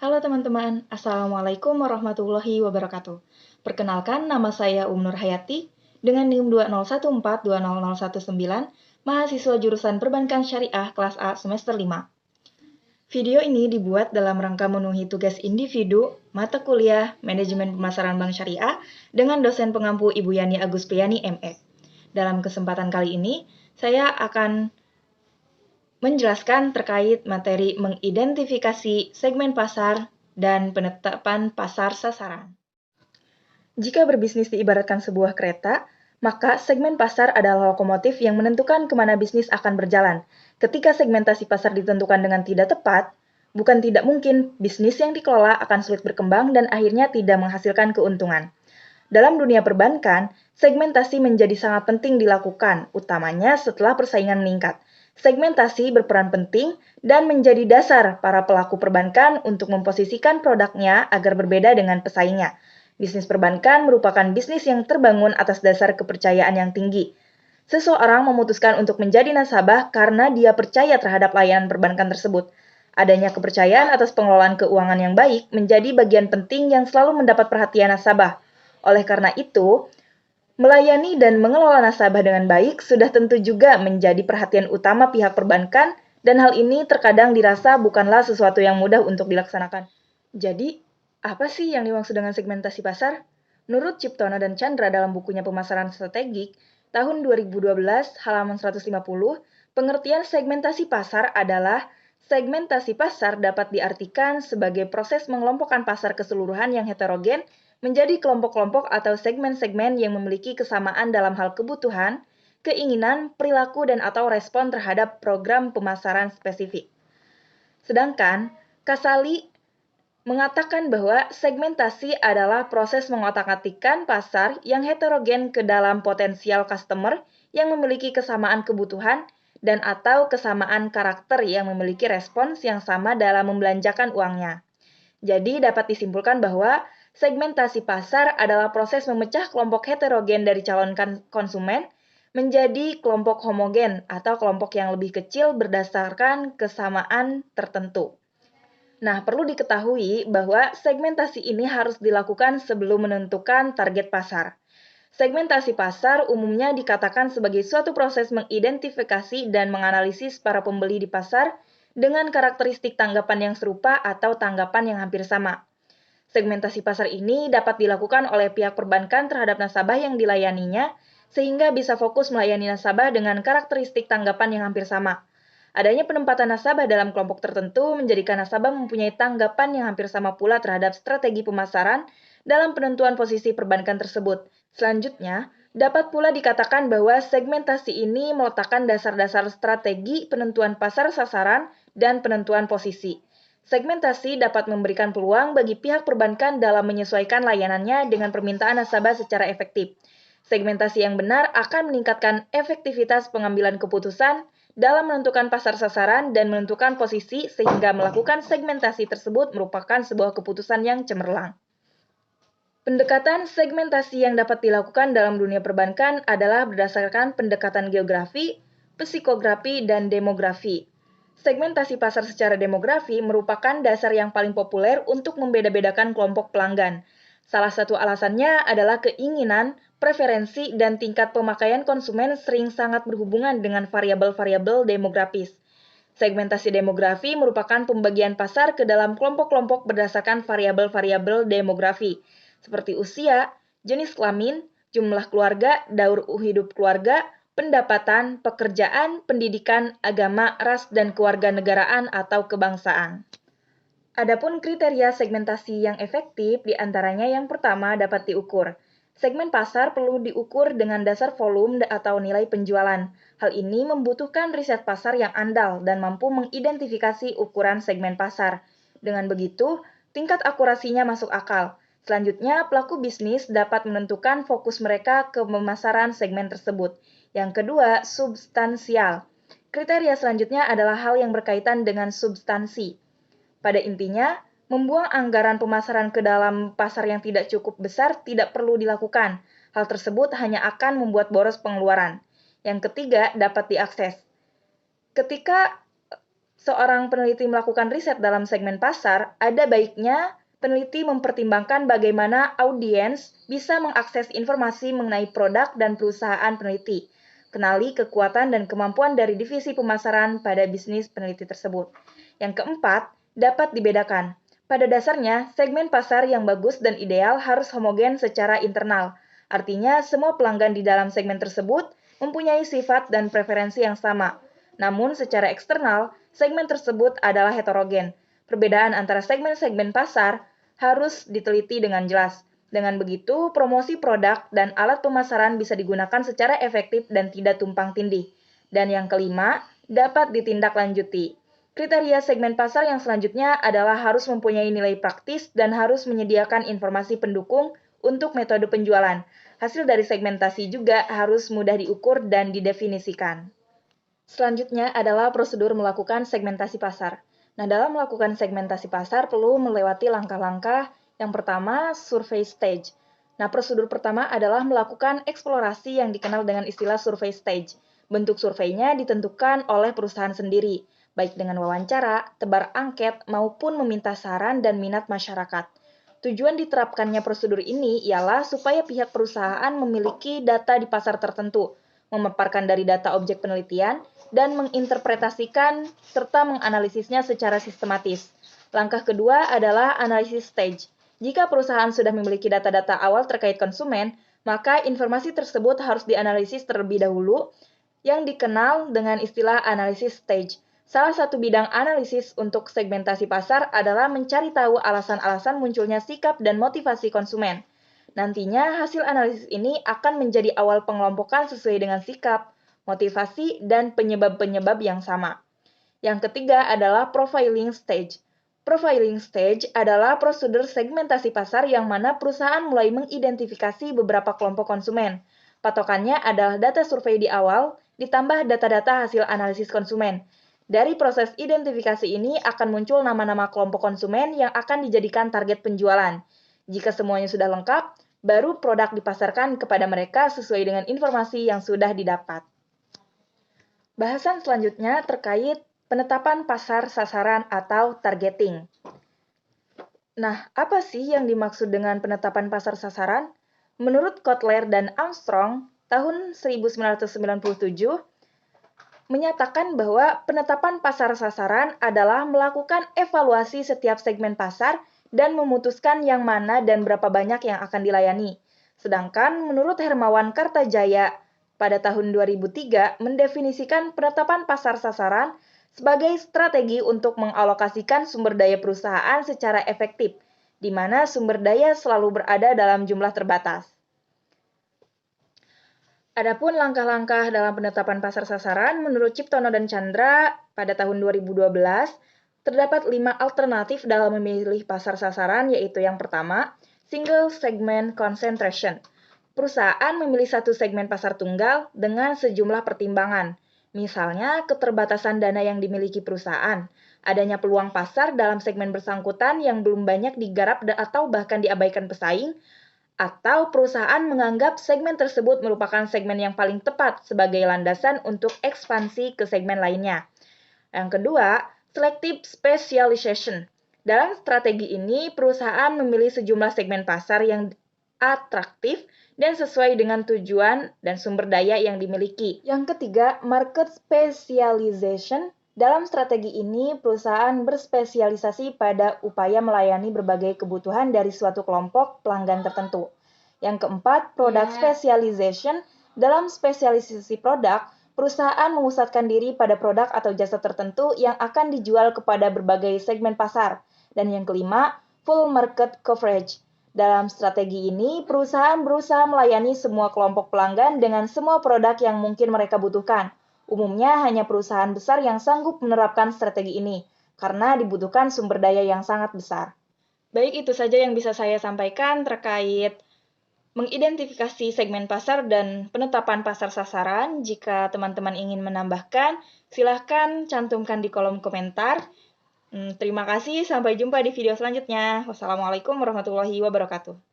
Halo teman-teman, Assalamualaikum warahmatullahi wabarakatuh. Perkenalkan, nama saya Nur Hayati dengan NIM 201420019, mahasiswa jurusan Perbankan Syariah kelas A semester 5. Video ini dibuat dalam rangka memenuhi tugas individu mata kuliah Manajemen Pemasaran Bank Syariah dengan dosen pengampu Ibu Yani Agustiani ME. Dalam kesempatan kali ini, saya akan menjelaskan terkait materi mengidentifikasi segmen pasar dan penetapan pasar sasaran. Jika berbisnis diibaratkan sebuah kereta, maka segmen pasar adalah lokomotif yang menentukan kemana bisnis akan berjalan. Ketika segmentasi pasar ditentukan dengan tidak tepat, bukan tidak mungkin bisnis yang dikelola akan sulit berkembang dan akhirnya tidak menghasilkan keuntungan. Dalam dunia perbankan, segmentasi menjadi sangat penting dilakukan, utamanya setelah persaingan meningkat. Segmentasi berperan penting dan menjadi dasar para pelaku perbankan untuk memposisikan produknya agar berbeda dengan pesaingnya. Bisnis perbankan merupakan bisnis yang terbangun atas dasar kepercayaan yang tinggi. Seseorang memutuskan untuk menjadi nasabah karena dia percaya terhadap layanan perbankan tersebut. Adanya kepercayaan atas pengelolaan keuangan yang baik menjadi bagian penting yang selalu mendapat perhatian nasabah. Oleh karena itu, melayani dan mengelola nasabah dengan baik sudah tentu juga menjadi perhatian utama pihak perbankan, dan hal ini terkadang dirasa bukanlah sesuatu yang mudah untuk dilaksanakan. Jadi, apa sih yang dimaksud dengan segmentasi pasar? Menurut Ciptono dan Chandra dalam bukunya Pemasaran Strategik, tahun 2012, halaman 150, pengertian segmentasi pasar adalah segmentasi pasar dapat diartikan sebagai proses mengelompokkan pasar keseluruhan yang heterogen menjadi kelompok-kelompok atau segmen-segmen yang memiliki kesamaan dalam hal kebutuhan, keinginan, perilaku, dan atau respon terhadap program pemasaran spesifik. Sedangkan, Kasali mengatakan bahwa segmentasi adalah proses mengotak-atikkan pasar yang heterogen ke dalam potensial customer yang memiliki kesamaan kebutuhan dan atau kesamaan karakter yang memiliki respons yang sama dalam membelanjakan uangnya. Jadi dapat disimpulkan bahwa segmentasi pasar adalah proses memecah kelompok heterogen dari calon konsumen menjadi kelompok homogen atau kelompok yang lebih kecil berdasarkan kesamaan tertentu. Nah, perlu diketahui bahwa segmentasi ini harus dilakukan sebelum menentukan target pasar. Segmentasi pasar umumnya dikatakan sebagai suatu proses mengidentifikasi dan menganalisis para pembeli di pasar dengan karakteristik tanggapan yang serupa atau tanggapan yang hampir sama. Segmentasi pasar ini dapat dilakukan oleh pihak perbankan terhadap nasabah yang dilayaninya, sehingga bisa fokus melayani nasabah dengan karakteristik tanggapan yang hampir sama. Adanya penempatan nasabah dalam kelompok tertentu menjadikan nasabah mempunyai tanggapan yang hampir sama pula terhadap strategi pemasaran dalam penentuan posisi perbankan tersebut. Selanjutnya, dapat pula dikatakan bahwa segmentasi ini meletakkan dasar-dasar strategi penentuan pasar sasaran dan penentuan posisi. Segmentasi dapat memberikan peluang bagi pihak perbankan dalam menyesuaikan layanannya dengan permintaan nasabah secara efektif. Segmentasi yang benar akan meningkatkan efektivitas pengambilan keputusan dalam menentukan pasar sasaran dan menentukan posisi, sehingga melakukan segmentasi tersebut merupakan sebuah keputusan yang cemerlang. Pendekatan segmentasi yang dapat dilakukan dalam dunia perbankan adalah berdasarkan pendekatan geografi, psikografi, dan demografi. Segmentasi pasar secara demografi merupakan dasar yang paling populer untuk membeda-bedakan kelompok pelanggan. Salah satu alasannya adalah keinginan, preferensi, dan tingkat pemakaian konsumen sering sangat berhubungan dengan variabel-variabel demografis. Segmentasi demografi merupakan pembagian pasar ke dalam kelompok-kelompok berdasarkan variabel-variabel demografi, seperti usia, jenis kelamin, jumlah keluarga, daur hidup keluarga, pendapatan, pekerjaan, pendidikan, agama, ras, dan kewarganegaraan atau kebangsaan. Adapun kriteria segmentasi yang efektif diantaranya yang pertama dapat diukur. Segmen pasar perlu diukur dengan dasar volume atau nilai penjualan. Hal ini membutuhkan riset pasar yang andal dan mampu mengidentifikasi ukuran segmen pasar. Dengan begitu, tingkat akurasinya masuk akal. Selanjutnya, pelaku bisnis dapat menentukan fokus mereka ke pemasaran segmen tersebut. Yang kedua, substansial. Kriteria selanjutnya adalah hal yang berkaitan dengan substansi. Pada intinya, membuang anggaran pemasaran ke dalam pasar yang tidak cukup besar tidak perlu dilakukan. Hal tersebut hanya akan membuat boros pengeluaran. Yang ketiga, dapat diakses. Ketika seorang peneliti melakukan riset dalam segmen pasar, ada baiknya peneliti mempertimbangkan bagaimana audiens bisa mengakses informasi mengenai produk dan perusahaan peneliti. Kenali kekuatan dan kemampuan dari divisi pemasaran pada bisnis peneliti tersebut. Yang keempat, dapat dibedakan. Pada dasarnya, segmen pasar yang bagus dan ideal harus homogen secara internal. Artinya, semua pelanggan di dalam segmen tersebut mempunyai sifat dan preferensi yang sama. Namun, secara eksternal, segmen tersebut adalah heterogen. Perbedaan antara segmen-segmen pasar harus diteliti dengan jelas. Dengan begitu, promosi produk dan alat pemasaran bisa digunakan secara efektif dan tidak tumpang tindih. Dan yang kelima, dapat ditindaklanjuti. Kriteria segmen pasar yang selanjutnya adalah harus mempunyai nilai praktis dan harus menyediakan informasi pendukung untuk metode penjualan. Hasil dari segmentasi juga harus mudah diukur dan didefinisikan. Selanjutnya adalah prosedur melakukan segmentasi pasar. Nah, dalam melakukan segmentasi pasar perlu melewati langkah-langkah. Yang pertama, survey stage. Nah, prosedur pertama adalah melakukan eksplorasi yang dikenal dengan istilah survey stage. Bentuk surveinya ditentukan oleh perusahaan sendiri, baik dengan wawancara, tebar angket, maupun meminta saran dan minat masyarakat. Tujuan diterapkannya prosedur ini ialah supaya pihak perusahaan memiliki data di pasar tertentu, memaparkan dari data objek penelitian, dan menginterpretasikan serta menganalisisnya secara sistematis. Langkah kedua adalah analisis stage. Jika perusahaan sudah memiliki data-data awal terkait konsumen, maka informasi tersebut harus dianalisis terlebih dahulu, yang dikenal dengan istilah analisis stage. Salah satu bidang analisis untuk segmentasi pasar adalah mencari tahu alasan-alasan munculnya sikap dan motivasi konsumen. Nantinya, hasil analisis ini akan menjadi awal pengelompokan sesuai dengan sikap, motivasi, dan penyebab-penyebab yang sama. Yang ketiga adalah profiling stage. Profiling stage adalah prosedur segmentasi pasar yang mana perusahaan mulai mengidentifikasi beberapa kelompok konsumen. Patokannya adalah data survei di awal, ditambah data-data hasil analisis konsumen. Dari proses identifikasi ini akan muncul nama-nama kelompok konsumen yang akan dijadikan target penjualan. Jika semuanya sudah lengkap, baru produk dipasarkan kepada mereka sesuai dengan informasi yang sudah didapat. Bahasan selanjutnya terkait penetapan pasar sasaran atau targeting. Nah, apa sih yang dimaksud dengan penetapan pasar sasaran? Menurut Kotler dan Armstrong, tahun 1997, menyatakan bahwa penetapan pasar sasaran adalah melakukan evaluasi setiap segmen pasar dan memutuskan yang mana dan berapa banyak yang akan dilayani. Sedangkan menurut Hermawan Kartajaya pada tahun 2003 mendefinisikan penetapan pasar sasaran sebagai strategi untuk mengalokasikan sumber daya perusahaan secara efektif, di mana sumber daya selalu berada dalam jumlah terbatas. Adapun langkah-langkah dalam penetapan pasar sasaran, menurut Ciptono dan Chandra pada tahun 2012, terdapat 5 alternatif dalam memilih pasar sasaran, yaitu yang pertama, single segment concentration. Perusahaan memilih satu segmen pasar tunggal dengan sejumlah pertimbangan, misalnya keterbatasan dana yang dimiliki perusahaan, adanya peluang pasar dalam segmen bersangkutan yang belum banyak digarap atau bahkan diabaikan pesaing, atau perusahaan menganggap segmen tersebut merupakan segmen yang paling tepat sebagai landasan untuk ekspansi ke segmen lainnya. Yang kedua, selective specialization. Dalam strategi ini, perusahaan memilih sejumlah segmen pasar yang atraktif dan sesuai dengan tujuan dan sumber daya yang dimiliki. Yang ketiga, market specialization. Dalam strategi ini, perusahaan berspesialisasi pada upaya melayani berbagai kebutuhan dari suatu kelompok pelanggan tertentu. Yang keempat, product specialization. Dalam spesialisasi produk, perusahaan memusatkan diri pada produk atau jasa tertentu yang akan dijual kepada berbagai segmen pasar. Dan yang kelima, full market coverage. Dalam strategi ini, perusahaan berusaha melayani semua kelompok pelanggan dengan semua produk yang mungkin mereka butuhkan. Umumnya hanya perusahaan besar yang sanggup menerapkan strategi ini, karena dibutuhkan sumber daya yang sangat besar. Baik, itu saja yang bisa saya sampaikan terkait mengidentifikasi segmen pasar dan penetapan pasar sasaran. Jika teman-teman ingin menambahkan, silahkan cantumkan di kolom komentar. Terima kasih, sampai jumpa di video selanjutnya. Wassalamualaikum warahmatullahi wabarakatuh.